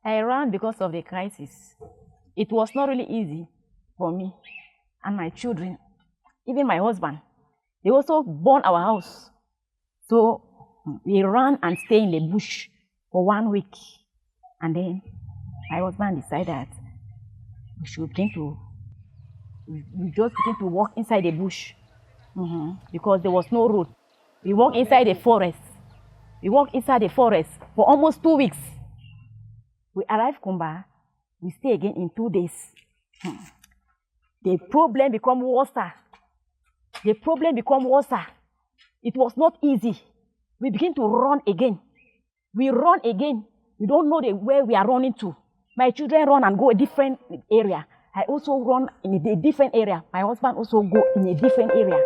I ran because of the crisis. It was not really easy for me and my children, even my husband. They also burned our house. So we ran and stayed in the bush for 1 week. And then my husband decided that we should we just begin to walk inside the bush because there was no road. We walked inside the forest. We walked inside the forest for almost 2 weeks. We arrived Kumba. We stay again in 2 days. The problem become worse. The problem become worse. It was not easy. We begin to run again. We run again. We don't know where we are running to. My children run and go a different area. I also run in a different area. My husband also go in a different area.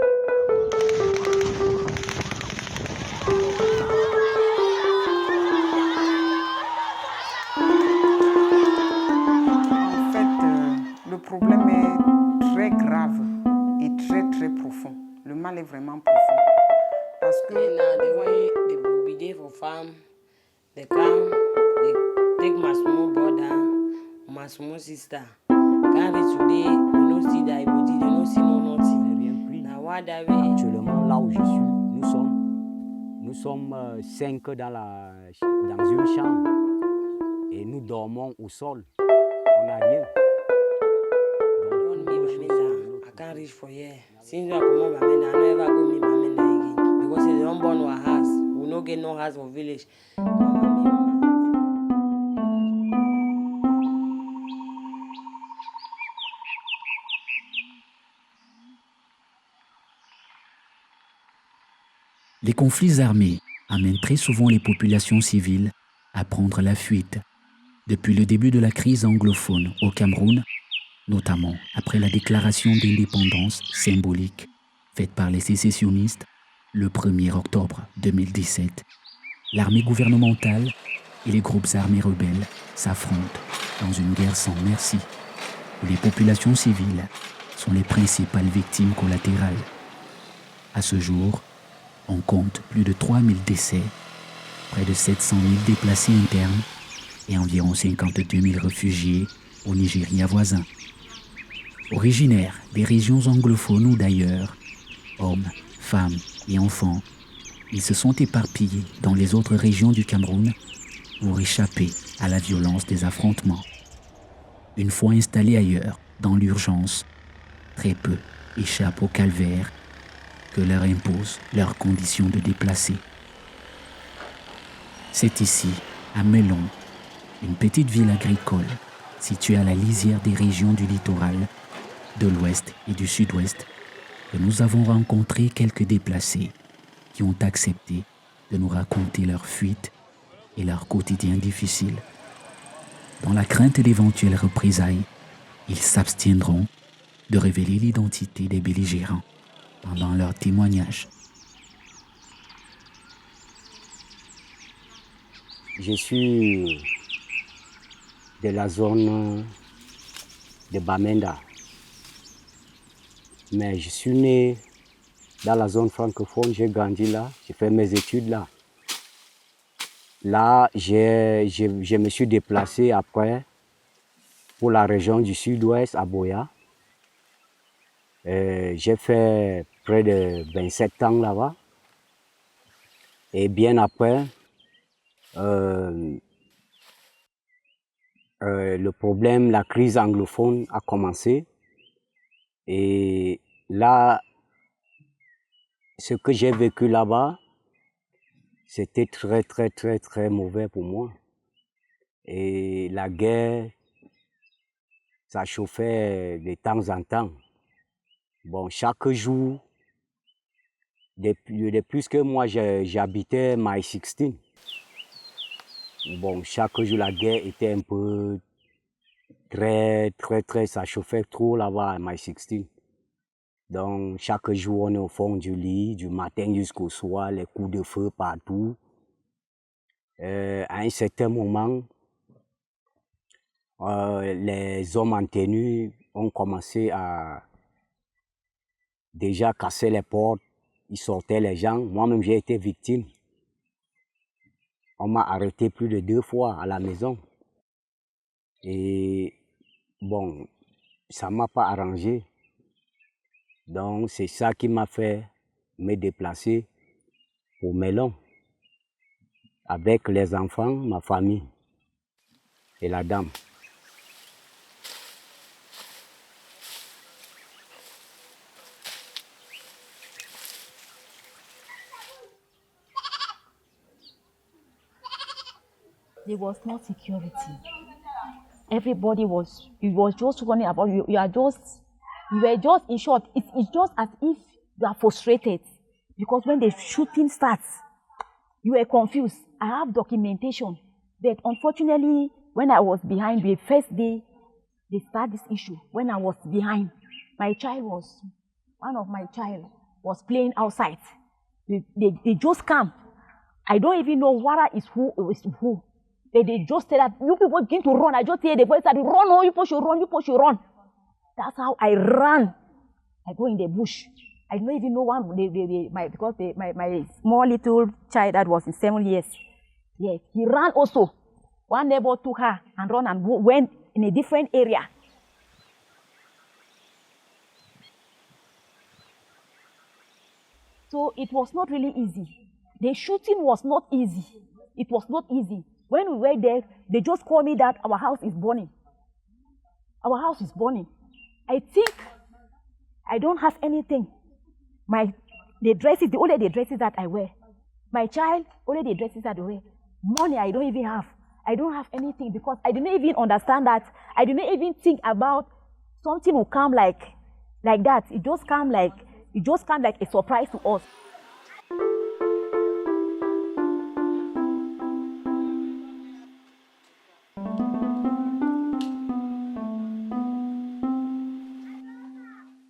En fait, le problème est très grave et très très profond. Le mal est vraiment profond. Parce que the way they behave for farm, they come, they take my small brother, my small sister. Carry today, they no see their body, they no see no nothing. Now what are we? Actuellement, là où je suis, nous sommes 5 dans une chambre et nous dormons au sol. On n'a rien. Don't me Bamenda. I can't reach for here. Since I come up Bamenda, I don't ever go me Bamenda again. Because if they don't burn our house, we no get no house for village. Les conflits armés amènent très souvent les populations civiles à prendre la fuite. Depuis le début de la crise anglophone au Cameroun, notamment après la déclaration d'indépendance symbolique faite par les sécessionnistes le 1er octobre 2017, l'armée gouvernementale et les groupes armés rebelles s'affrontent dans une guerre sans merci, où les populations civiles sont les principales victimes collatérales. À ce jour, on compte plus de 3000 décès, près de 700 000 déplacés internes et environ 52 000 réfugiés au Nigeria voisin. Originaires des régions anglophones ou d'ailleurs, hommes, femmes et enfants, ils se sont éparpillés dans les autres régions du Cameroun pour échapper à la violence des affrontements. Une fois installés ailleurs, dans l'urgence, très peu échappent au calvaire que leur imposent leurs conditions de déplacés. C'est ici, à Melon, une petite ville agricole située à la lisière des régions du littoral, de l'ouest et du sud-ouest, que nous avons rencontré quelques déplacés qui ont accepté de nous raconter leur fuite et leur quotidien difficile. Dans la crainte d'éventuelles représailles, ils s'abstiendront de révéler l'identité des belligérants pendant leur témoignage. Je suis de la zone de Bamenda. Mais je suis né dans la zone francophone, j'ai grandi là, j'ai fait mes études là. Là, je me suis déplacé après pour la région du sud-ouest, à Boya. J'ai fait près de 27 ans là-bas. Et bien après, le problème, la crise anglophone a commencé. Et là, ce que j'ai vécu là-bas, c'était très, très, très, très mauvais pour moi. Et la guerre, ça chauffait de temps en temps. Bon, chaque jour, depuis que moi j'habitais My 16, bon, chaque jour la guerre était un peu très, très, très, ça chauffait trop là-bas à My 16. Donc, chaque jour, on est au fond du lit, du matin jusqu'au soir, les coups de feu partout. À un certain moment, les hommes en tenue ont commencé à déjà casser les portes, ils sortaient les gens. Moi-même, j'ai été victime. On m'a arrêté plus de 2 fois à la maison. Et bon, ça ne m'a pas arrangé. Donc, c'est ça qui m'a fait me déplacer au Melon avec les enfants, ma famille et la dame. There was no security. Everybody was just running about. You were just, in short, it's just as if you are frustrated. Because when the shooting starts, you were confused. I have documentation. But unfortunately, when I was behind, the first day, they started this issue. When I was behind, one of my child was playing outside. They just come. I don't even know what is who is who. They just said that you people begin to run. I just hear the voice that run, oh, you people should run, you people should run. That's how I ran. I go in the bush. I don't even know my small little child that was in 7 years. Yes, he ran also. One neighbor took her and ran and went in a different area. So it was not really easy. The shooting was not easy. It was not easy. When we were there, they just called me that our house is burning. Our house is burning. I think I don't have anything. Only the dresses that I wear. My child, only the dresses that I wear. Money I don't even have. I don't have anything because I didn't even understand that. I didn't even think about something will come like that. It just came like a surprise to us.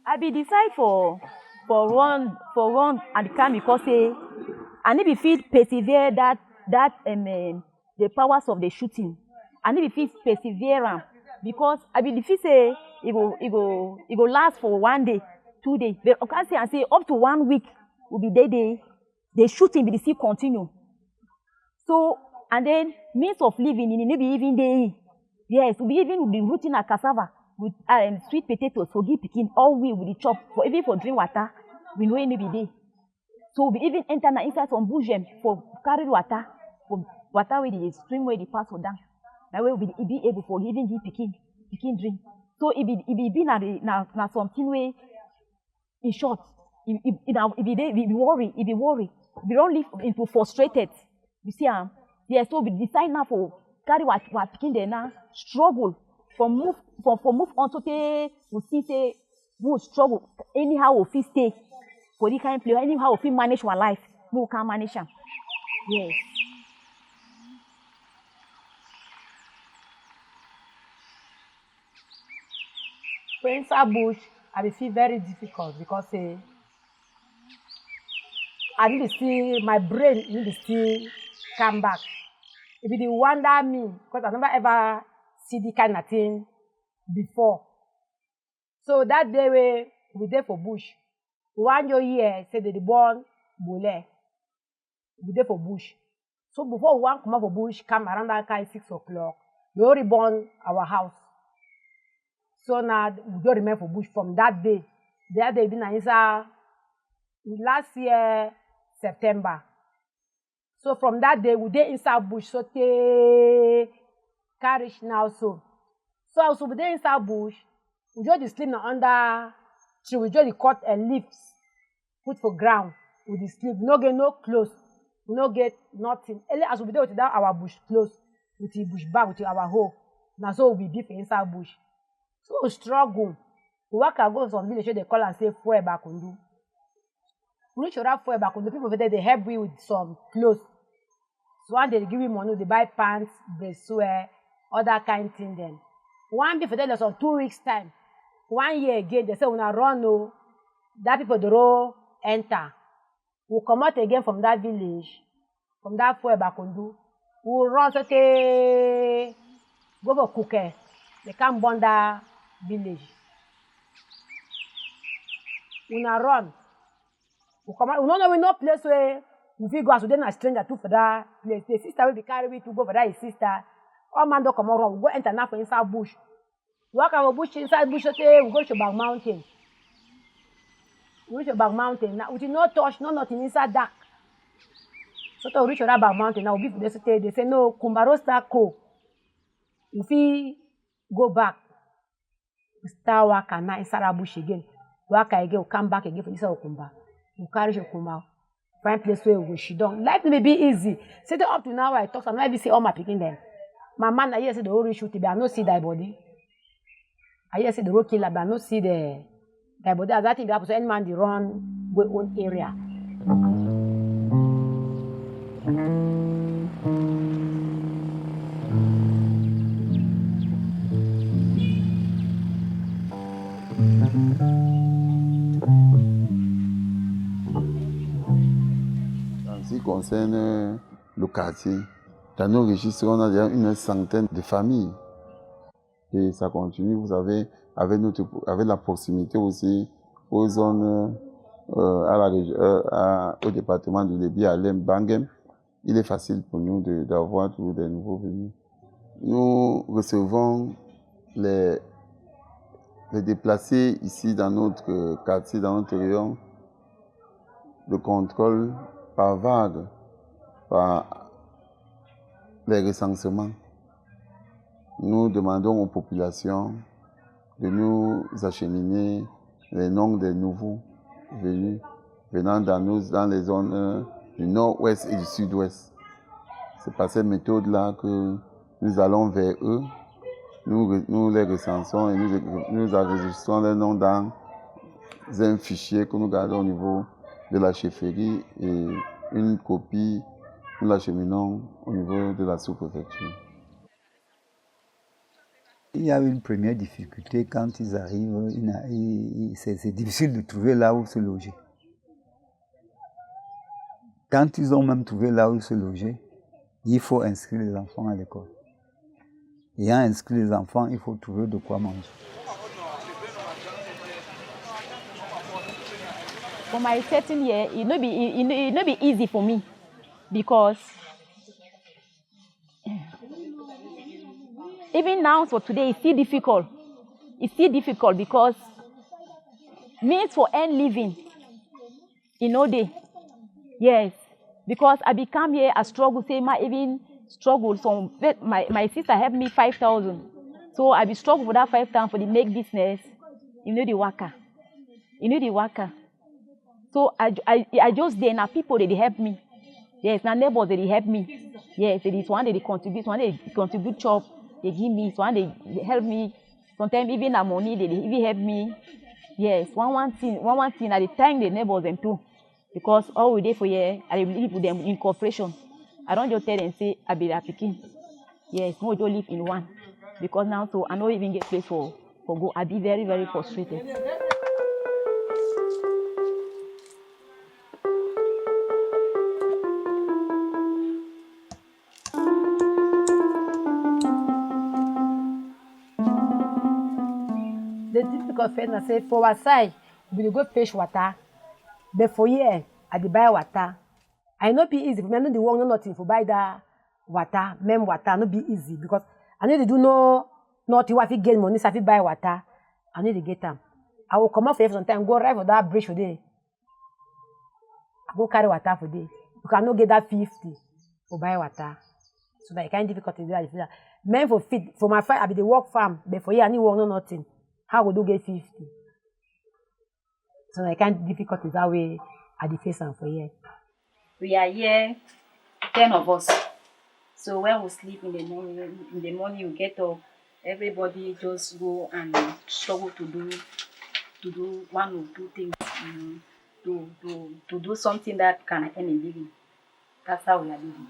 I be decide for run and come because I need to feel persevere that the powers of the shooting. I need to feel persevere because I be feel say it go last for 1 day, 2 days. But I can say and say up to 1 week will be the shooting will still continue. So and then means of living in maybe even day. Yes, we even be rooting a cassava with sweet potatoes for give pikin all we with the chop for even for drink water we know any be day. So we even enter inside some bush for carry water for water where the stream where the pass for down. That way we be able for even give pikin drink. So it be na something way in short. It be worry. We don't live into frustrated. You see yeah, so we decide now for carry what pikin there now struggle. For move on to we see say we struggle anyhow we fit stay for the kind of play anyhow we fit manage our life we can manage them. Yes. For inside bush, I feel very difficult because I need to see my brain need to still come back. It be the wonder me because I never ever see the kind of thing before. So that day we there for bush. 1 year say they born bole. We there for bush. So before we come out for bush, come around that kind 6 o'clock. We already born our house. So now we don't remember for bush from that day. The other day been inside last year September. So from that day we there inside bush so carriage now so we dey inside bush we just sleep under tree we just cut leaves put for ground we dey sleep no get no clothes we no get nothing early as we dey with that our bush clothes with the bush bag with our hoe na so we be for inside bush so we struggle we waka go some village wey dey call am say Fuel Bakundu we reach around Fuel Bakundu people for there dey help we with some clothes so one day they give me money they buy pants bracelet other kind thing then. One before that, was on 2 weeks time. 1 year again, they say when I run no, that people the road enter. We come out again from that village, from that Fuel Bakundu. We run so go for cooker. They can't burn that village. When I run, we come out. We don't know we no place where we feel go as we then a stranger too for that place. The sister will be carry me to go for that his sister. All man don't come around. We go enter now for inside bush. Walk our bush inside bush. Okay, we go to Back Mountain. We reach Back Mountain. Now, we did not touch, no nothing inside dark. So to reach that Back Mountain, now we they say no, Kumbaro start cold. If we go back, we start waka now inside our bush again. Waka again, we come back again for inside Okumba. We carry Okumba. Find place where we should done. Life may be easy. Say up to now I talk, I'm not even say all my picking them. My man, I hear say the whole shoot, but I no see thy body. I hear say the road killer, but I no see the thy body. As that thing happen, so any man they run go own area. En ce qui concerne le quartier, dans nos registres, on a déjà une centaine de familles. Et ça continue, vous savez, avec la proximité aussi aux zones, au département de Lébi, à Bangem, il est facile pour nous d'avoir toujours des nouveaux venus. Nous recevons les déplacés ici dans notre quartier, dans notre rayon, le contrôle par vague, par les recensements. Nous demandons aux populations de nous acheminer les noms des nouveaux venus venant dans les zones du nord-ouest et du sud-ouest. C'est par cette méthode-là que nous allons vers eux, nous les recensons et nous enregistrons les noms dans un fichier que nous gardons au niveau de la chefferie et une copie, nous l'acheminons au niveau de la sous-préfecture. Il y a une première difficulté quand ils arrivent, c'est difficile de trouver là où se loger. Quand ils ont même trouvé là où se loger, il faut inscrire les enfants à l'école. Ayant inscrit les enfants, il faut trouver de quoi manger. For my 13 years, it not be easy for me because even now for today, it's still difficult. It's still difficult because means for earn living, day. Yes, because I become here, I struggle, say my even struggle. So my sister helped me 5,000. So I be struggle for that 5,000 for the make business. The worker. The worker. So I just there now people they help me. Yes, now neighbors they help me. Yes, it is one they contribute chop. They give me, so one they help me. Sometimes even the money they even help me. Yes, one thing I thank the neighbors them too. Because all we do for year, I live with them in cooperation. I don't just tell them say I be their pikin. Yes, no just live in one. Because now so I don't even get place for go. I be very, very frustrated. The difficult thing I say for our side, we go fetch water. But for here, I dey buy water. I no be easy. For me, I know the work, no nothing for buy that water, même water, no be easy because I need to do nothing. If I get money, so I fit buy water. I need to get them. I will come out for sometime, go right for that bridge for day. I go carry water for day. You cannot get that 50 for buy water. So that I can't difficulty do that. Men for feed, for my farm, I be the work farm. But for here, I need work, no nothing. How would you get 50? So I can't difficulty that way at the face and for here. We are here, 10 of us. So when we sleep in the morning we get up, everybody just go and struggle to do one or two things, to do something that can earn a living. That's how we are living.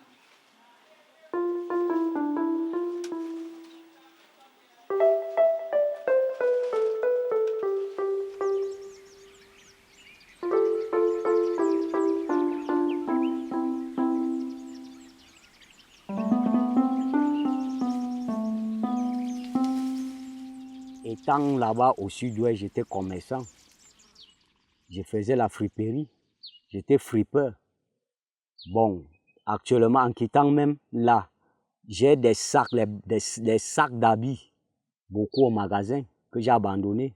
Étant là-bas au sud-ouest, j'étais commerçant. Je faisais la friperie. J'étais fripeur. Bon, actuellement, en quittant même là, J'ai des sacs, des sacs d'habits, beaucoup au magasin, que j'ai abandonnés.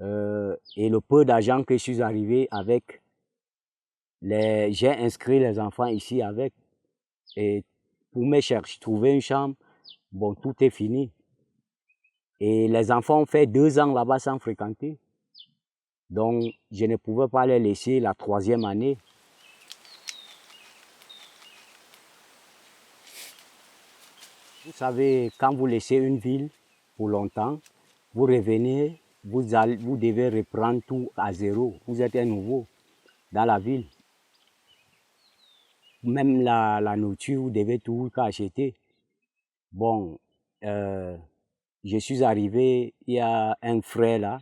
Et le peu d'argent que je suis arrivé avec, j'ai inscrit les enfants ici avec. Et pour me chercher, trouver une chambre, bon, tout est fini. Et les enfants ont fait 2 ans là-bas sans fréquenter. Donc, je ne pouvais pas les laisser la 3e année. Vous savez, quand vous laissez une ville pour longtemps, vous revenez, vous devez reprendre tout à zéro. Vous êtes un nouveau dans la ville. Même la nourriture, vous devez tout acheter. Bon, je suis arrivé, il y a un frère là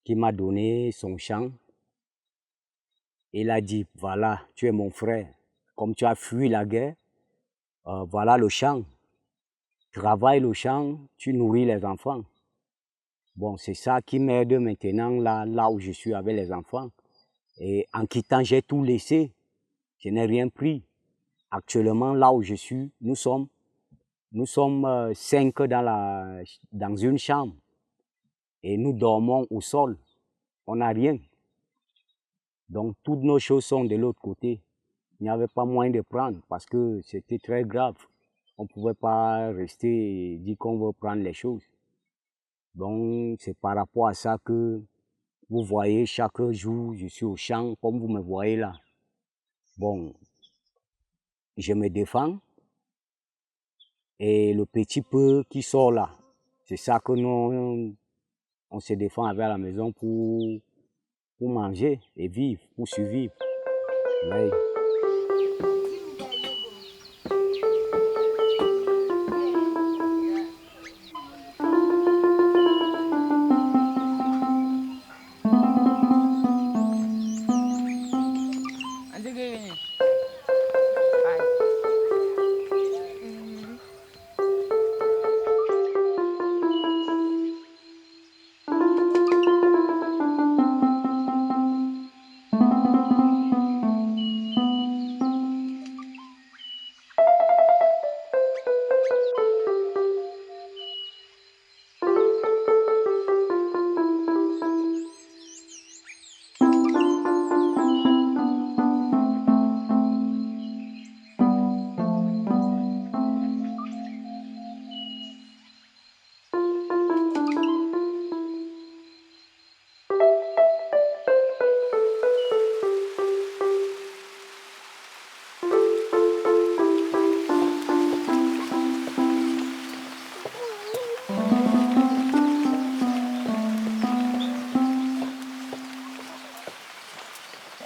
qui m'a donné son champ. Il a dit, voilà, tu es mon frère. Comme tu as fui la guerre, voilà le champ. Travaille le champ, tu nourris les enfants. Bon, c'est ça qui m'aide maintenant là où je suis avec les enfants. Et en quittant, j'ai tout laissé. Je n'ai rien pris. Actuellement, là où je suis, nous sommes 5 dans une chambre. Et nous dormons au sol. On n'a rien. Donc, toutes nos choses sont de l'autre côté. Il n'y avait pas moyen de prendre parce que c'était très grave. On ne pouvait pas rester et dire qu'on veut prendre les choses. Donc, c'est par rapport à ça que vous voyez, chaque jour, je suis au champ, comme vous me voyez là. Bon, je me défends. Et le petit peu qui sort là, c'est ça que nous, on se défend avec à la maison pour manger et vivre, pour survivre. Oui.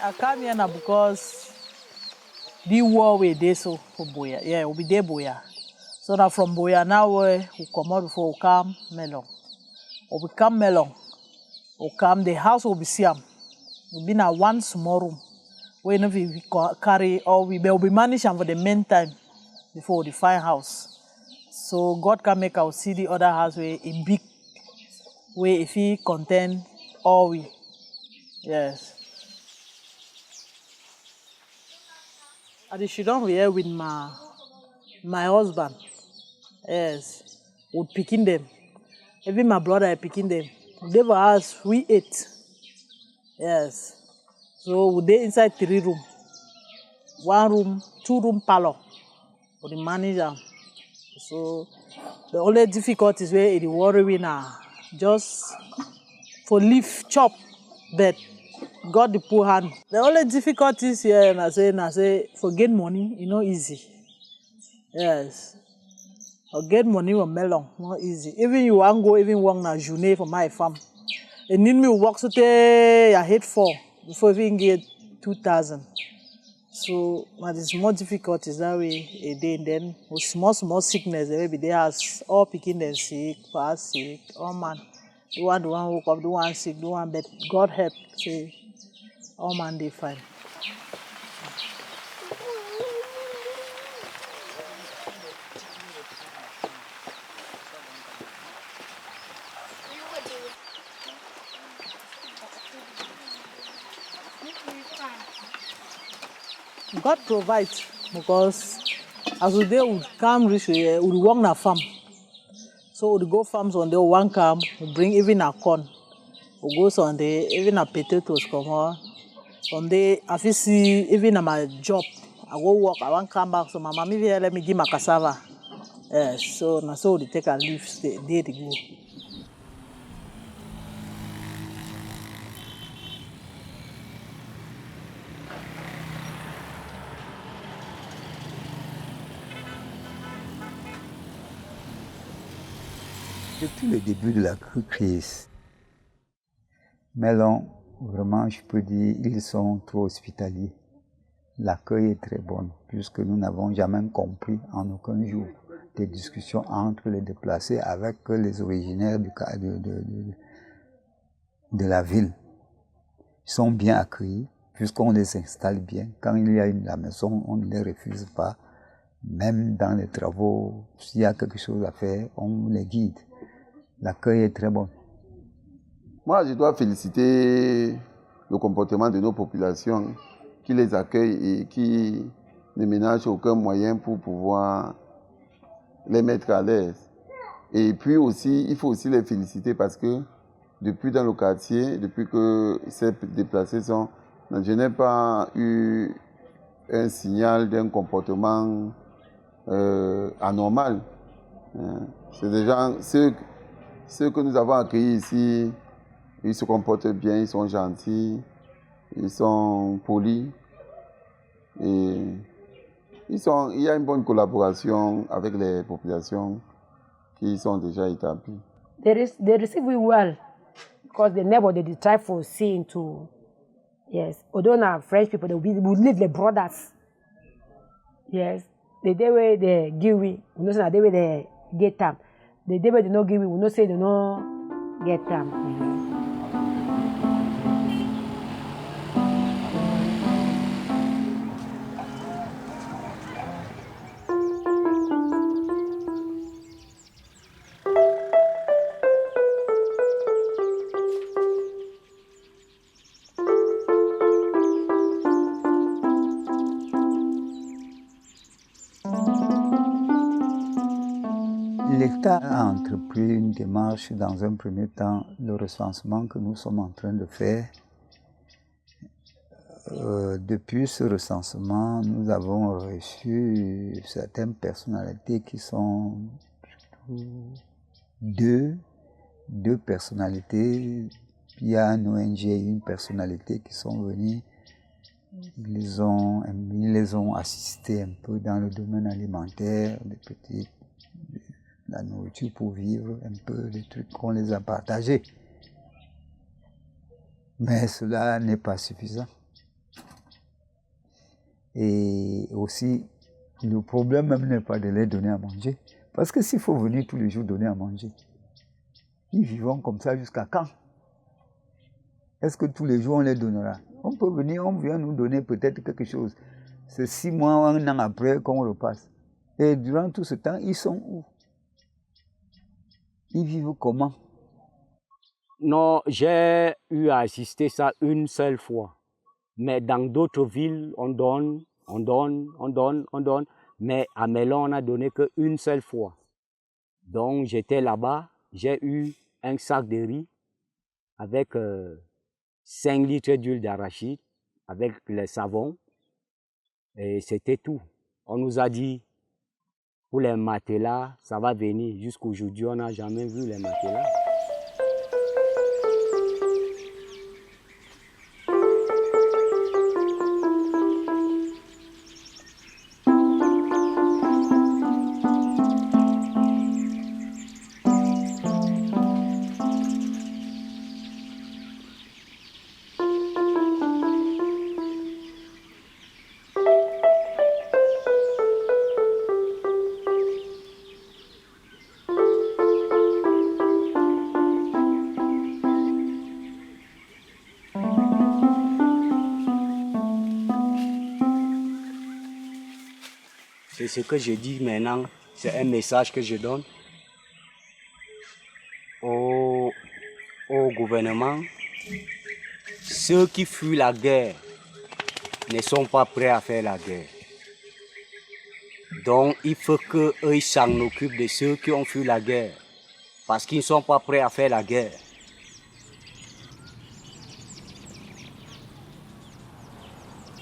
I come here now because the war we dey so for Boya. Yeah, we be there Boya. So now from Boya now we come out before we come Melon. Or we come Melon. We come the house will be Siam. We be na one small room. We never we carry or we be managed for the meantime before the fine house. So God can make our see the other house way a big way if He contain all we. Yes. I should not be here with my husband. Yes. Would picking them. Even my brother picking them. They were us, we ate. Yes. So we dey inside 3 rooms. 1 room, 2 room parlor for the manager. So the only difficulty is where the worry we now just for leave chop bed. God the poor hand. The only difficulties here I say for get money, you know, easy. Yes. For get money from melon, not easy. Even you want go even work na journée for my farm. And need me work so I hate 4 before we get 2,000. So there's more difficulties that way a day. Then with small sickness, maybe they has all picking them sick, fast sick, all man. The one woke up, the one sick, the one but God help. Say all man they fine. God provides because As we dey, we come reach here, we work na farm. So we go farm Sunday, one come, we bring even a corn. We go Sunday, even a potatoes come on. Sunday, I fit see even at my job. I go work, I want come back. So my mommy let me give my cassava. Yes, so now so we take a leave, stay there to go. Depuis le début de la crise, Melon, vraiment, je peux dire, ils sont trop hospitaliers. L'accueil est très bon, puisque nous n'avons jamais compris en aucun jour des discussions entre les déplacés avec les originaires de la ville. Ils sont bien accueillis, puisqu'on les installe bien. Quand il y a la maison, on ne les refuse pas. Même dans les travaux, s'il y a quelque chose à faire, on les guide. L'accueil est très bon. Moi, je dois féliciter le comportement de nos populations qui les accueillent et qui ne ménagent aucun moyen pour pouvoir les mettre à l'aise. Et puis aussi, il faut aussi les féliciter parce que depuis dans le quartier, depuis que ces déplacés sont, je n'ai pas eu un signal d'un comportement anormal. C'est des gens, ceux que nous avons accueillis ici, ils se comportent bien, ils sont gentils, ils sont polis. Et il y a une bonne collaboration avec les populations qui sont déjà établies. They receive we well because the neighbor they try for seeing to, yes. Although now French people they would live like brothers. Yes, the day where they give we know say the day where they get them. The day where they no give we know say they no get them. L'État a entrepris une démarche dans un premier temps, le recensement que nous sommes en train de faire. Depuis ce recensement, nous avons reçu certaines personnalités qui sont deux personnalités. Il y a un ONG et une personnalité qui sont venus. Ils les ont assistés un peu dans le domaine alimentaire, la nourriture pour vivre, un peu des trucs qu'on les a partagés. Mais cela n'est pas suffisant. Et aussi, le problème même n'est pas de les donner à manger. Parce que s'il faut venir tous les jours donner à manger, ils vivront comme ça jusqu'à quand? Est-ce que tous les jours on les donnera? On peut venir, on vient nous donner peut-être quelque chose. C'est 6 mois, 1 an après qu'on repasse. Et durant tout ce temps, ils sont où? Ils vivent comment? Non, j'ai eu à assister ça une seule fois. Mais dans d'autres villes, on donne. Mais à Melon, on n'a donné qu'une seule fois. Donc j'étais là-bas, j'ai eu un sac de riz avec 5 litres d'huile d'arachide, avec le savon. Et c'était tout. On nous a dit, pour les matelas, ça va venir. Jusqu'aujourd'hui, on n'a jamais vu les matelas. C'est ce que je dis maintenant, c'est un message que je donne au gouvernement. Ceux qui fuient la guerre ne sont pas prêts à faire la guerre. Donc il faut qu'eux s'en occupent de ceux qui ont fui la guerre, parce qu'ils ne sont pas prêts à faire la guerre.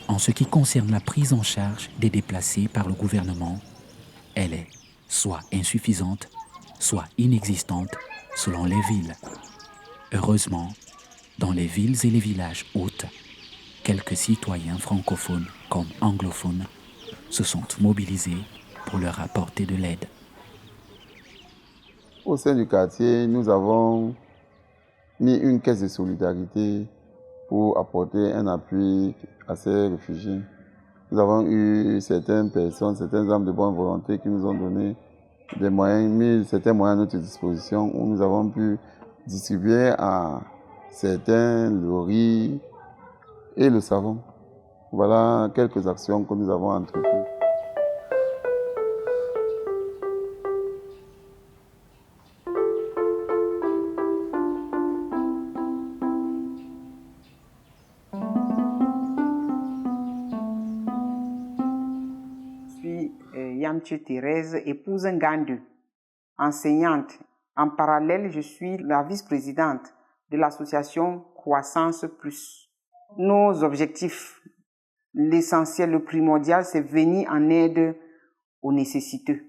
En ce qui concerne la prise en charge des déplacés par le gouvernement, elle est soit insuffisante, soit inexistante selon les villes. Heureusement, dans les villes et les villages hôtes, quelques citoyens francophones comme anglophones se sont mobilisés pour leur apporter de l'aide. Au sein du quartier, nous avons mis une caisse de solidarité pour apporter un appui à ces réfugiés. Nous avons eu certaines personnes, certains hommes de bonne volonté qui nous ont donné des moyens, mis certains moyens à notre disposition où nous avons pu distribuer à certains le riz et le savon. Voilà quelques actions que nous avons entreprises. Yamche Thérèse, épouse Ngandou, enseignante. En parallèle, je suis la vice-présidente de l'association Croissance Plus. Nos objectifs, l'essentiel, le primordial, c'est venir en aide aux nécessiteux,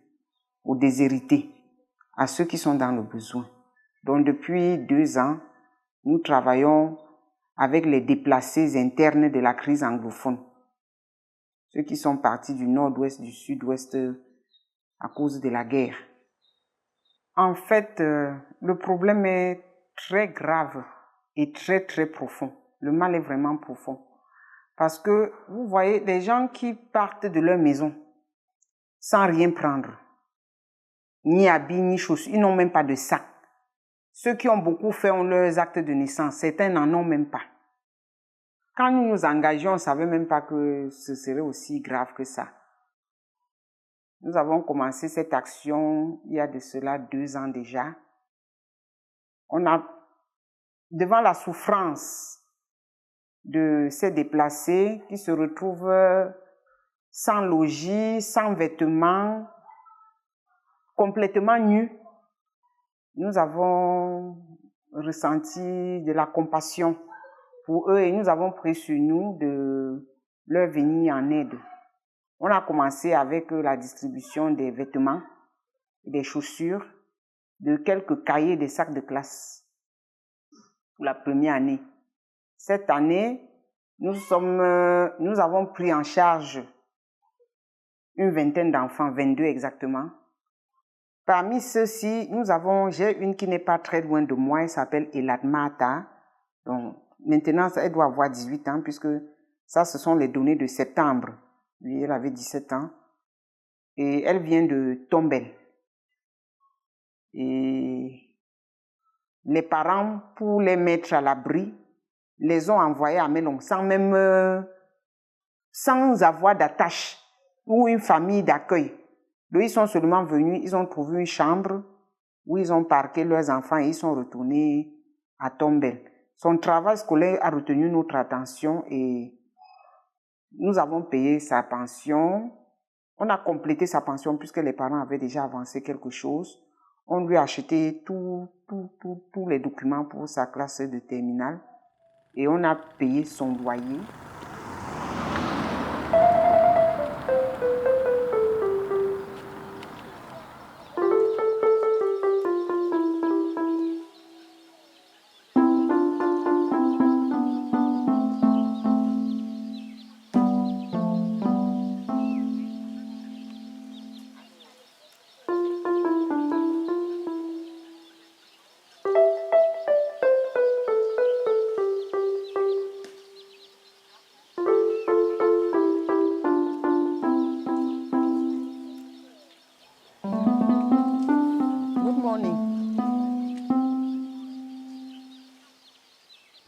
aux déshérités, à ceux qui sont dans le besoin. Donc depuis 2 ans, nous travaillons avec les déplacés internes de la crise anglophone. Ceux qui sont partis du nord-ouest, du sud-ouest à cause de la guerre. En fait, le problème est très grave et très très profond. Le mal est vraiment profond. Parce que vous voyez des gens qui partent de leur maison sans rien prendre. Ni habits, ni chaussures, ils n'ont même pas de sac. Ceux qui ont beaucoup fait ont leurs actes de naissance, certains n'en ont même pas. Quand nous nous engagions, on ne savait même pas que ce serait aussi grave que ça. Nous avons commencé cette action il y a de cela 2 ans déjà. On a, devant la souffrance de ces déplacés qui se retrouvent sans logis, sans vêtements, complètement nus, nous avons ressenti de la compassion pour eux et nous avons pris sur nous de leur venir en aide. On a commencé avec la distribution des vêtements, des chaussures, de quelques cahiers, des sacs de classe pour la première année. Cette année, nous avons pris en charge une vingtaine d'enfants, 22 exactement. Parmi ceux-ci, j'ai une qui n'est pas très loin de moi, elle s'appelle Elad Mata. Donc, maintenant, elle doit avoir 18 ans puisque ça, ce sont les données de septembre. Lui, elle avait 17 ans. Et elle vient de Tombel. Et les parents, pour les mettre à l'abri, les ont envoyés à Melong sans avoir d'attache ou une famille d'accueil. Donc, ils sont seulement venus, ils ont trouvé une chambre où ils ont parqué leurs enfants et ils sont retournés à Tombel. Son travail scolaire a retenu notre attention et nous avons payé sa pension. On a complété sa pension puisque les parents avaient déjà avancé quelque chose. On lui a acheté tous les documents pour sa classe de terminale et on a payé son loyer.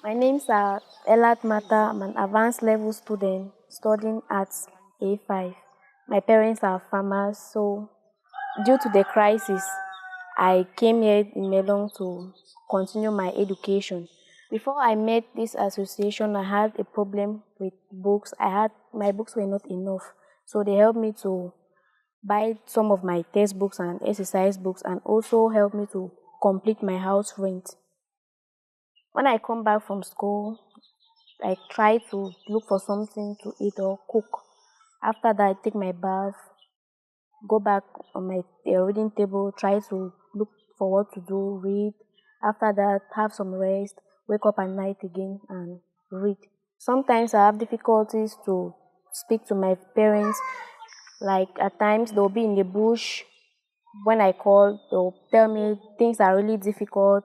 My name is Elad Mata. I'm an advanced level student studying at A5. My parents are farmers, so due to the crisis, I came here in Melong to continue my education. Before I met this association, I had a problem with books. My books were not enough, so they helped me to buy some of my textbooks and exercise books, and also help me to complete my house rent. When I come back from school, I try to look for something to eat or cook. After that, I take my bath, go back on my reading table, try to look for what to do, read. After that, have some rest, wake up at night again and read. Sometimes I have difficulties to speak to my parents. Like at times they'll be in the bush. When I call, they'll tell me things are really difficult.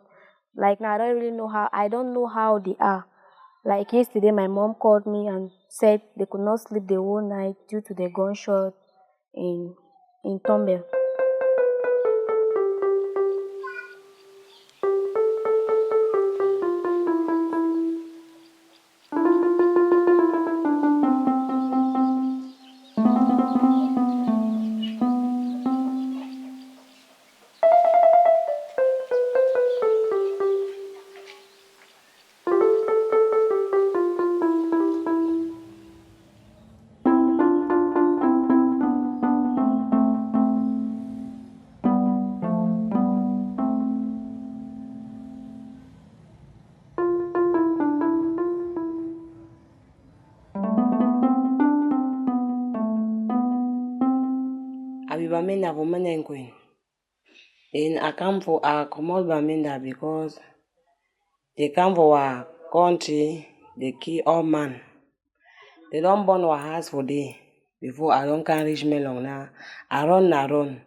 Like now I don't know how they are. Like yesterday, my mom called me and said they could not sleep the whole night due to the gunshot in Tombe. I be Bamenda for Menenquin. Then I come for our commode Bamenda because they come for our country, they kill all man. They don't burn our house for day. Before I don't can reach Melon now. I run.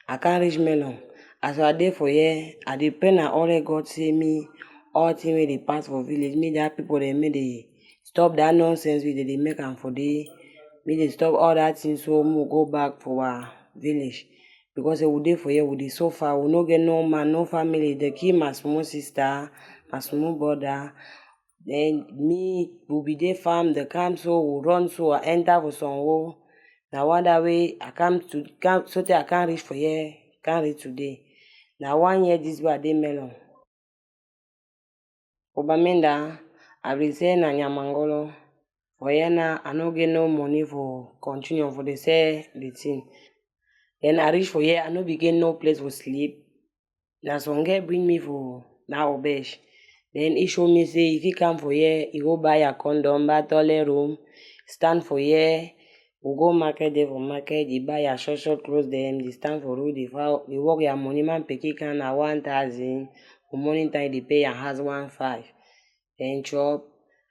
I can't reach Melon. As I dey for here, I depend on all God say me, all things wey dey pass for village. Me that people they make they stop that nonsense with they make am for day. Me they stop all that things so we go back for our village. Because we dey for here, we dey so far, we no get no man, no family. They kill my small sister, my small brother. Then me, we be dey farm, the camp so we run so I enter for some hole. Now one that way I come so that I can't reach for here, can't reach today. Now 1 year this way I dey Melon. For Bamenda, I be say na Nyamangolo. For here now, I no get no money for continue for the sell the thing. Then I reach for here, I no be get no place for sleep. Now some girl bring me for now Obesh. Then he show me say if he come for here, he go buy a condom, buy toilet room, stand for here. We go market there for market, he buy a short clothes them, they stand for road, they work your money man peki can na 1,000. For morning time they pay a house 1,500. Then chop.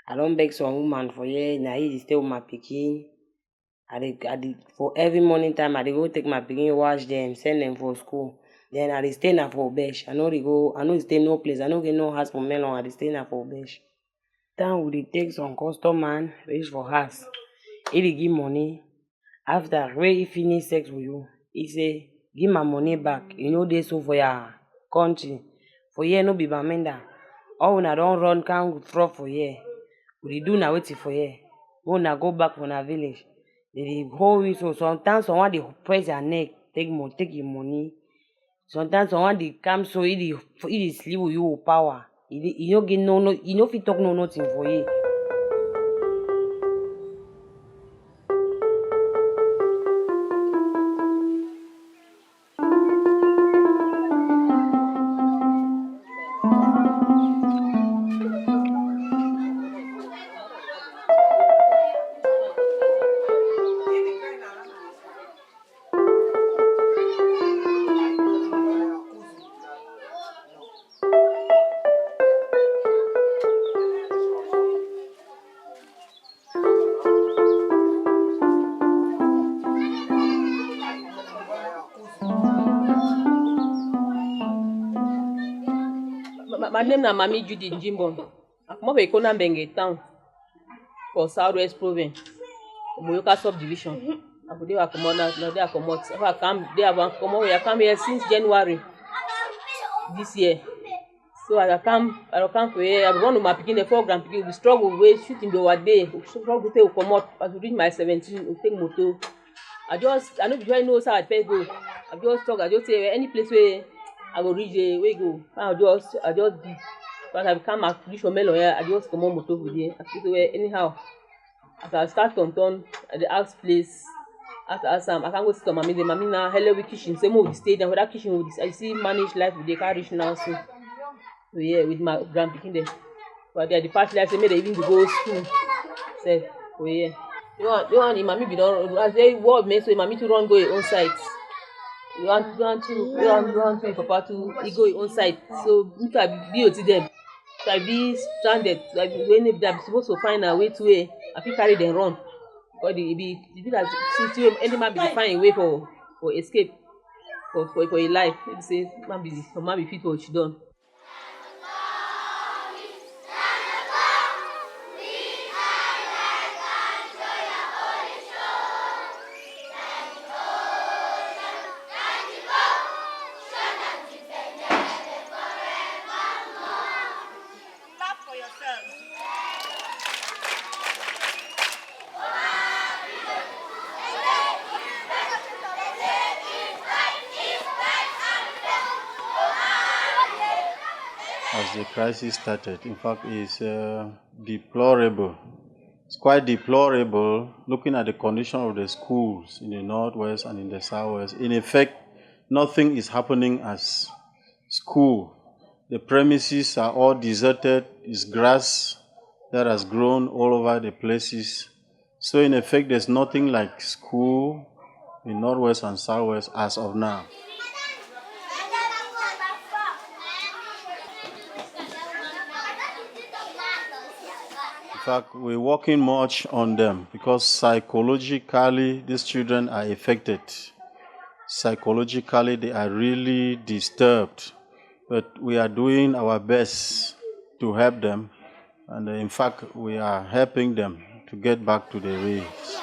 I don't beg some woman for here, now he stay with my pikin. I dey for every morning time I dey go take my pikin, wash them, send them for school. Then I dey stay na for Obesh. I no stay no place. I no get no house for Melon. I dey stay na for Obesh. Then we dey take some custom man reach for house. He dey give money. After when he finish sex with you, he say, give my money back. You know dey so for your country. For here no be Bamenda. All una don run can drop for here. We dey do na wetin for here. We una go back for na village. They dey hold you so sometimes someone dey press your neck, take your money. Sometimes someone dey come so he dey sleep with you with power. He no get he no fit talk nothing for you. My name is Mami Judy Jimbon. I come up from Ikona Mbenge town for Southwest Province, Moyoka subdivision. I go there come now there come out. I come there I come here since January this year. So I come for here. I run with my pikin, the 4 grand pikin. We struggle with shooting the other day. We struggle to come out. As we reach my 17, we take motor. I no be sure know how I pay go. I just talk. I just say any place where I go reach there, where go. I just be. But I come and reach for Melon here. I just come on motor with there. I say anyhow. As I start to turn at the house place, As I can go sit on mommy. The mommy now hello with kitchen. Same with the stay there. With that kitchen, with this, I see manage life with the car reach now soon. So yeah, with my grand picking there. But they are the past life. They made even to go school. Say, oh yeah. You want the mommy be done. As they work, make so mommy to run go your own side. You want to papa to he go your own side. So you can be to them. So I be stranded. So I be when they are supposed to find a way to way. I feel carry them run. But the be that since any man be find a way for escape for a life. They say man be fit for what she done. As the crisis started, in fact, it's deplorable. It's quite deplorable looking at the condition of the schools in the northwest and in the southwest. In effect, nothing is happening as school. The premises are all deserted. It's grass that has grown all over the places. So in effect, there's nothing like school in northwest and southwest as of now. In fact, we're working much on them because psychologically these children are affected. Psychologically they are really disturbed. But we are doing our best to help them. And in fact, we are helping them to get back to the race.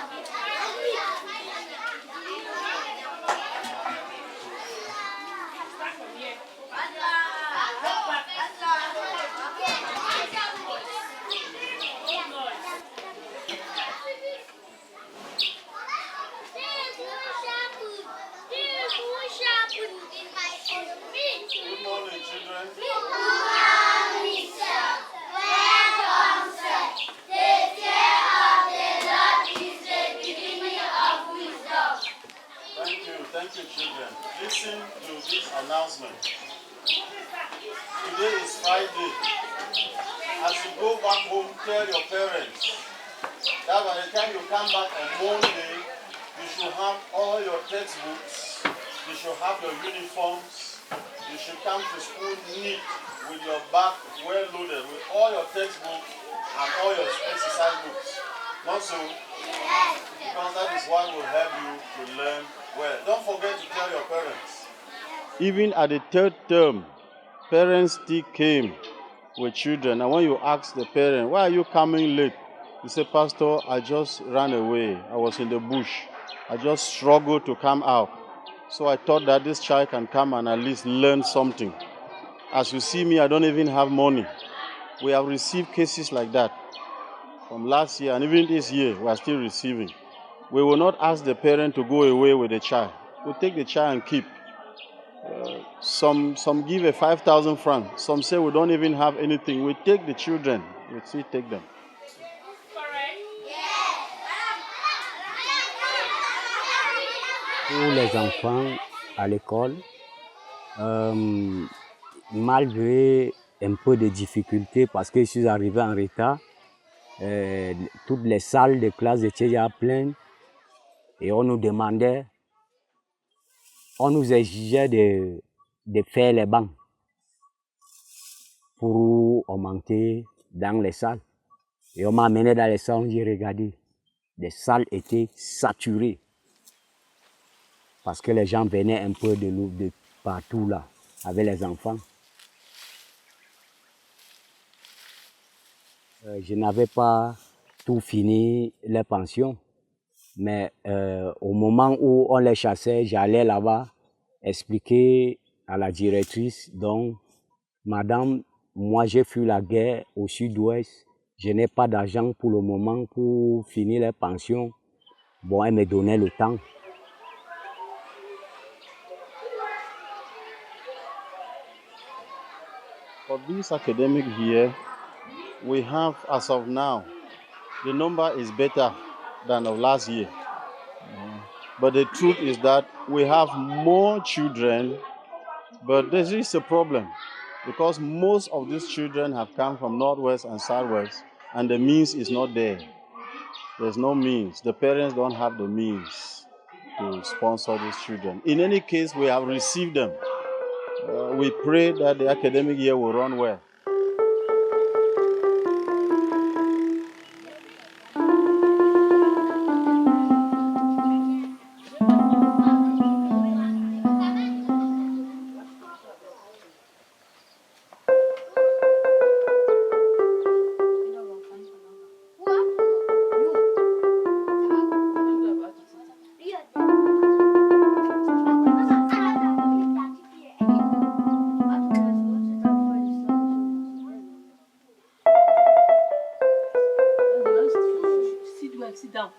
Thank you, children. Listen to this announcement. Today is Friday. As you go back home, tell your parents that by the time you come back on Monday, you should have all your textbooks, you should have your uniforms, you should come to school neat with your bag well loaded with all your textbooks and all your exercise books. Not so? Because that is what will help you to learn well. Don't forget to tell your parents. Even at the third term, parents still came with children. And when you ask the parent, why are you coming late? He said, Pastor, I just ran away. I was in the bush. I just struggled to come out. So I thought that this child can come and at least learn something. As you see me, I don't even have money. We have received cases like that from last year, and even this year, we are still receiving. We will not ask the parent to go away with the child. We'll take the child and keep. Some give a 5,000 francs. Some say we don't even have anything. We take the children. We still take them. Pour les enfants à l'école, malgré un peu de difficultés, parce que je suis arrivé en retard, toutes les salles de classe étaient déjà pleines et on nous demandait, on nous exigeait de faire les bancs pour augmenter dans les salles. Et on m'a amené dans les salles, j'ai regardé, les salles étaient saturées parce que les gens venaient un peu de partout là, avec les enfants. Je n'avais pas tout fini les pensions, mais au moment où on les chassait, j'allais là-bas expliquer à la directrice, donc, Madame, moi j'ai fui la guerre au sud-ouest, je n'ai pas d'argent pour le moment pour finir les pensions. Bon, elle me donnait le temps. For this academic year, we have, as of now, the number is better than of last year. But the truth is that we have more children, but this is a problem because most of these children have come from Northwest and Southwest, and the means is not there. There's no means. The parents don't have the means to sponsor these children. In any case, we have received them. We pray that the academic year will run well. Sit down.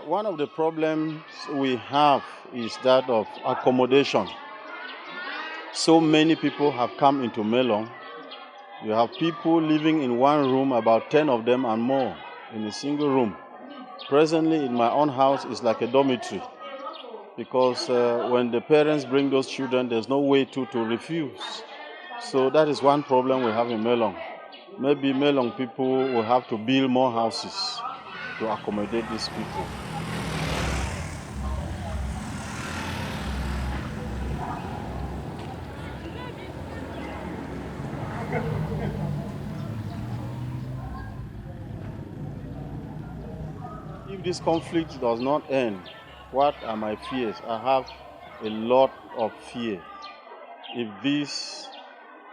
One of the problems we have is that of accommodation. So many people have come into Melong. You have people living in one room, about 10 of them and more, in a single room. Presently, in my own house, it's like a dormitory because when the parents bring those children, there's no way to refuse. So that is one problem we have in Melong. Maybe Melong people will have to build more houses to accommodate these people. If this conflict does not end, what are my fears? I have a lot of fear. If this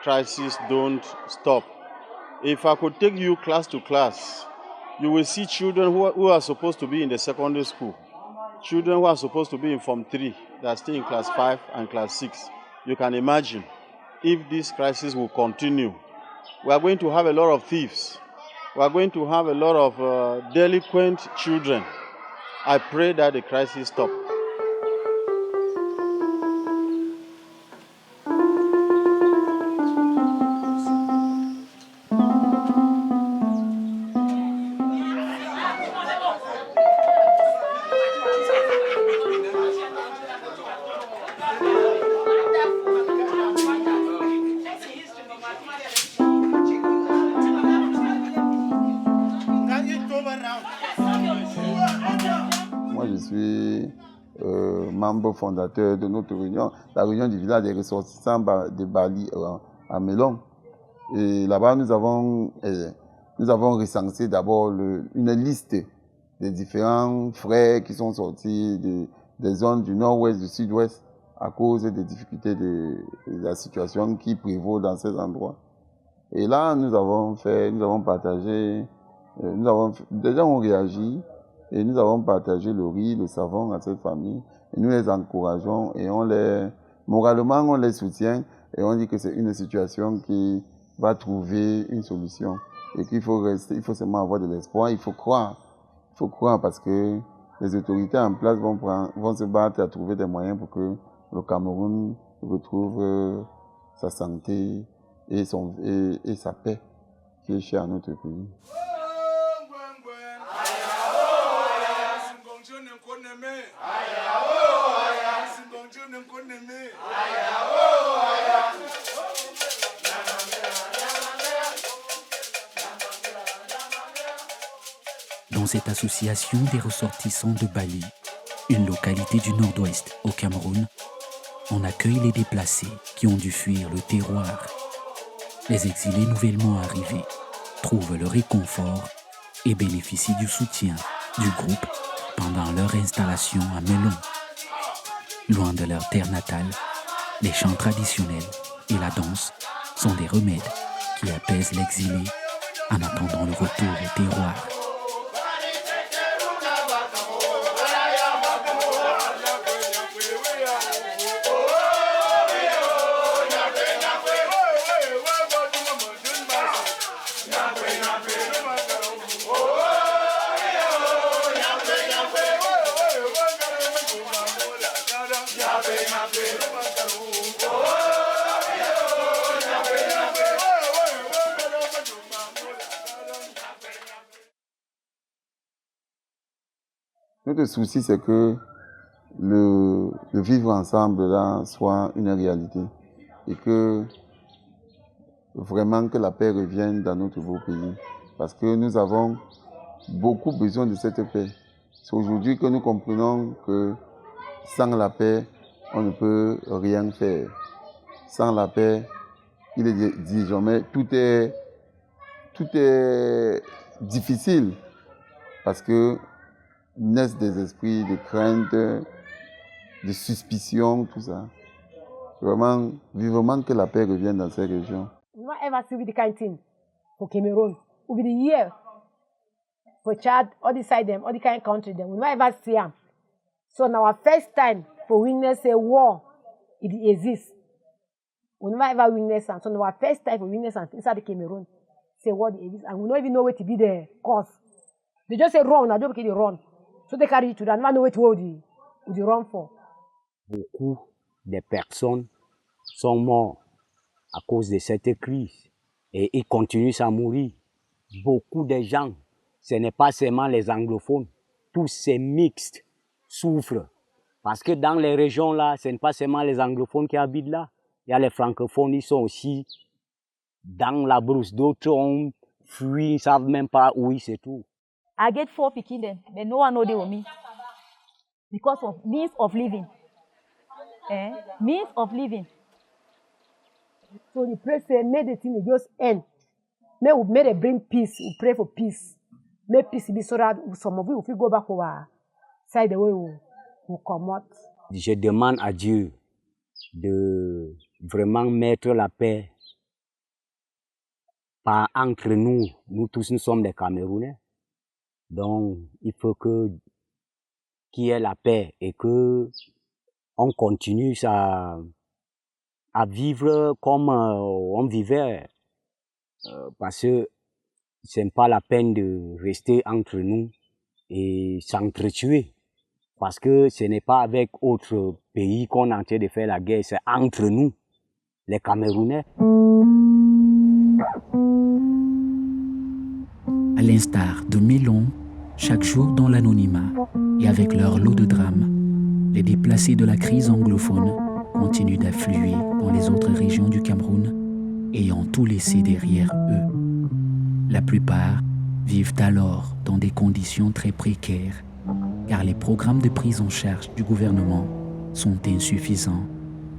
crisis don't stop, if I could take you class to class, you will see children who are supposed to be in the secondary school, children who are supposed to be in Form 3, that are still in class 5 and class 6. You can imagine if this crisis will continue. We are going to have a lot of thieves. We are going to have a lot of delinquent children. I pray that the crisis stop. Moi, je suis membre fondateur de notre réunion, la réunion du village des ressortissants de Bali à Melong. Et là-bas, nous avons recensé d'abord une liste des différents frères qui sont sortis des zones du nord-ouest, du sud-ouest, à cause des difficultés de la situation qui prévaut dans ces endroits. Et là, nous avons partagé, déjà on réagit, et nous avons partagé le riz, le savon à cette famille, et nous les encourageons, et moralement on les soutient, et on dit que c'est une situation qui va trouver une solution, et qu'il faut rester, il faut seulement avoir de l'espoir, il faut croire parce que les autorités en place vont se battre à trouver des moyens pour que le Cameroun retrouve sa santé et sa paix qui est chère à notre pays. Dans cette association des ressortissants de Bali, une localité du nord-ouest au Cameroun, on accueille les déplacés qui ont dû fuir le terroir. Les exilés nouvellement arrivés trouvent le réconfort et bénéficient du soutien du groupe pendant leur installation à Melong. Loin de leur terre natale, les chants traditionnels et la danse sont des remèdes qui apaisent l'exilé en attendant le retour au terroir. Notre souci, c'est que le vivre ensemble là soit une réalité et que vraiment que la paix revienne dans notre beau pays. Parce que nous avons beaucoup besoin de cette paix. C'est aujourd'hui que nous comprenons que sans la paix, on ne peut rien faire. Sans la paix, il est dit jamais, tout est difficile parce que naissent des esprits de crainte, de suspicion, tout ça. Vraiment, vivement que la paix revienne dans ces régions. We don't ever see the kind of thing for Cameroon. We'll be the year for Chad, all the side them, all the kind of country them. We don't ever see them. So now our first time for witness a war, it exists. We never ever witness them. So now our first time for witness them inside the Cameroon, say what it exists, and we don't even know where to be the cause. They just say run, I don't care they run. So they carry you to that, man know what to run for. Beaucoup de personnes sont mortes à cause de cette crise et ils continuent à mourir. Beaucoup de gens, ce n'est pas seulement les anglophones, tous ces mixtes souffrent. Parce que dans les régions là, ce n'est pas seulement les anglophones qui habitent là. Il y a les francophones, ils sont aussi dans la brousse. D'autres ont fui, ils ne savent même pas où ils se trouvent. I get 4 pikin them, but no one know they were me. Because of means of living. Means of living. So the prayer say, may the thing just end. May they bring peace. We pray for peace. May peace be so that some of you, if we go back to our side, the way we come out. Je demande à Dieu de vraiment mettre la paix pas entre nous. Nous tous, nous sommes des Camerounais. Donc, il faut qu'il y ait la paix et que on continue à vivre comme on vivait. Parce que ce n'est pas la peine de rester entre nous et s'entretuer. Parce que ce n'est pas avec autre pays qu'on est en train de faire la guerre, c'est entre nous, les Camerounais. À l'instar de Mélon, chaque jour dans l'anonymat et avec leur lot de drames, les déplacés de la crise anglophone continuent d'affluer dans les autres régions du Cameroun, ayant tout laissé derrière eux. La plupart vivent alors dans des conditions très précaires, car les programmes de prise en charge du gouvernement sont insuffisants,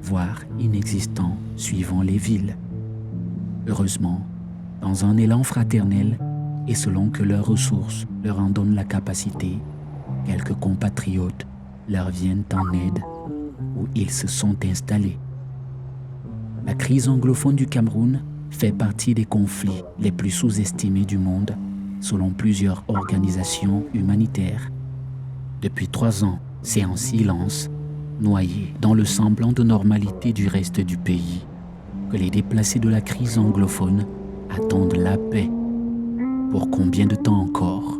voire inexistants suivant les villes. Heureusement, dans un élan fraternel, et selon que leurs ressources leur en donnent la capacité, quelques compatriotes leur viennent en aide où ils se sont installés. La crise anglophone du Cameroun fait partie des conflits les plus sous-estimés du monde, selon plusieurs organisations humanitaires. Depuis 3 ans, c'est en silence, noyé dans le semblant de normalité du reste du pays, que les déplacés de la crise anglophone attendent la paix. Pour combien de temps encore ?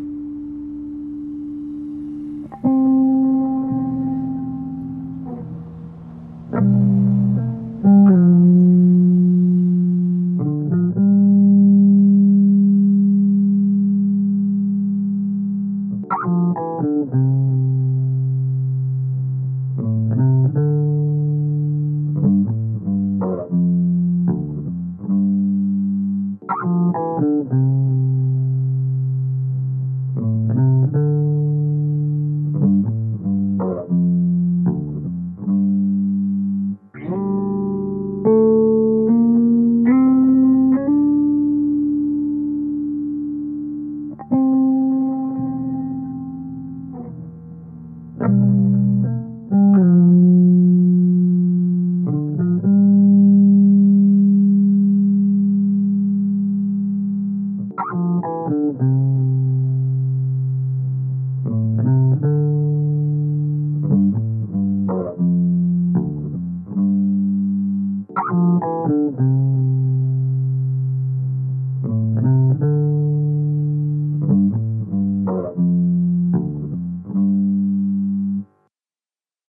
you.